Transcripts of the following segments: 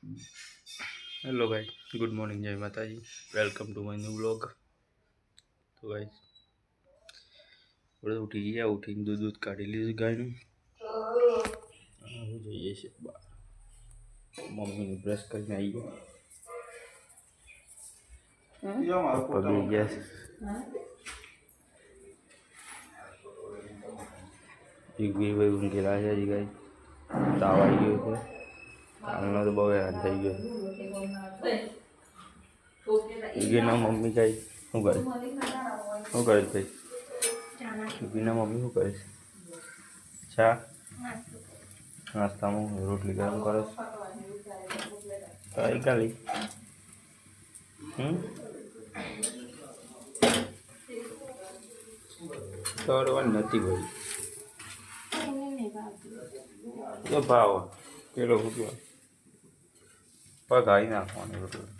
Hello guys, good morning, जय माता जी। Welcome to my new vlog. तो गाइस આપણે ઉઠી ગયા, ઉઠીને દૂધ કાઢી લીધું ગાયનું. હવે જઈએ છે બહાર. મમ્મીને બ્રશ કરીને આવી ગયા. પપ્પા બી ગયા છે. જીગવીભાઈ ઊંઘેલા છે હજી ગાય. તાવ આવી ગયો છે. હાલનો તો બહુ હેરાન થઈ ગયો. જીગીના મમ્મી કઈ શું કરે? શું કરે છે ભાઈ? જીગીના મમ્મી શું કરે છે? ચા નાસ્તામાં રોટલી ગરમ કરે છે. કઈ કાલી તોડવાની નથી ભાઈ. તો ભાવ પેલો રૂપિયો પગાઈ નાખવાની રોટલી.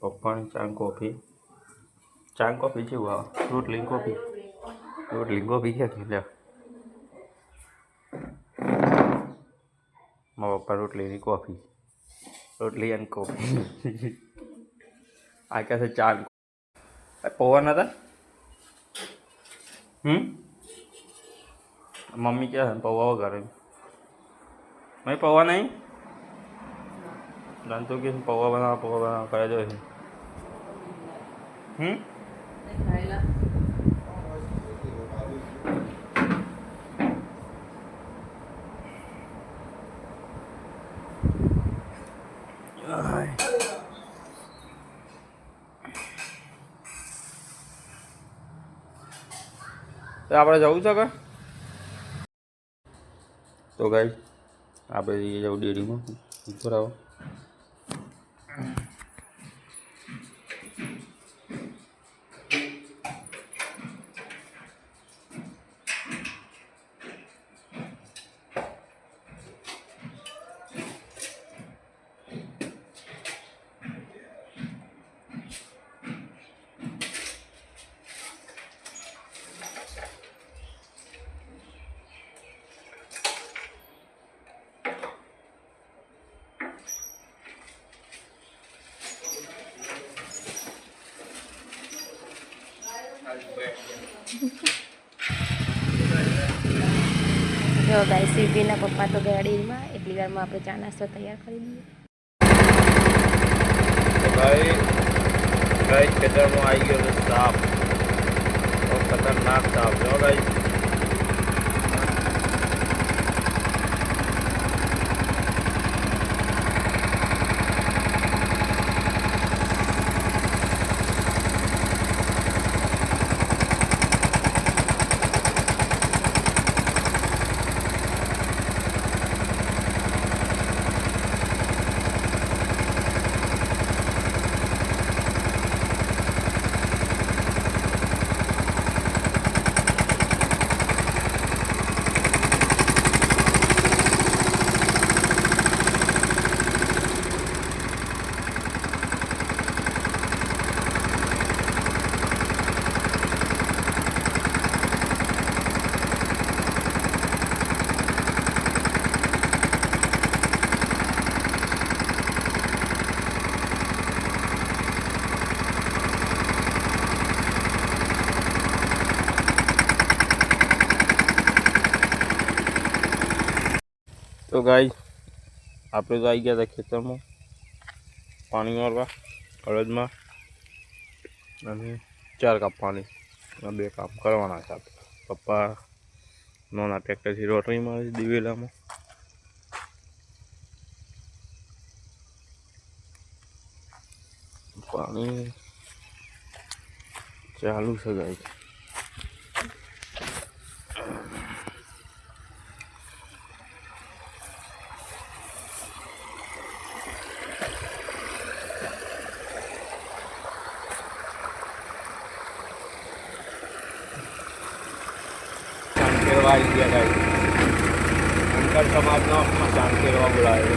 પપ્પાની ચા કોફી છે. વાહ, રોટલી કોફી ક્યાં લે? મારા પપ્પા રોટલીની કોફી, રોટલી અને કોફી. આ ક્યાં છે ચા? પૌવા નતા? મમ્મી ક્યાં છે? પૌવા વગાડે. મેં પૌવા નહીં જાણતો કે પૌવા બનાવવા કરે જો છે. તો આપણે જવું છે કે? તો ગાઈસ આપણે જઈએ જવું ડેરીમાં બરાબર. જો ગાય સીધીના પપ્પા તો ગાડીમાં એટલી વારમાં આપણે ચા નાસ્તો તૈયાર કરી દઈએ. ગાય ખેતરમાં આવી ગયો છે સાપ. ખતરનાક સાપ જો ગાય. તો ગાય આપણે તો આવી ગયા હતા ખેતરમાં પાણી મારવા અડદમાં, અને 4 કાપવાની, 2 કામ કરવાના છે. પપ્પા નાના ટ્રેક્ટરથી રોટરી મારે દિવેલામાં. પાણી ચાલુ છે ગાય. આવી ગયા ગાય. અંકલ સમાજનો સ્મશાન કરવા બોલાવે.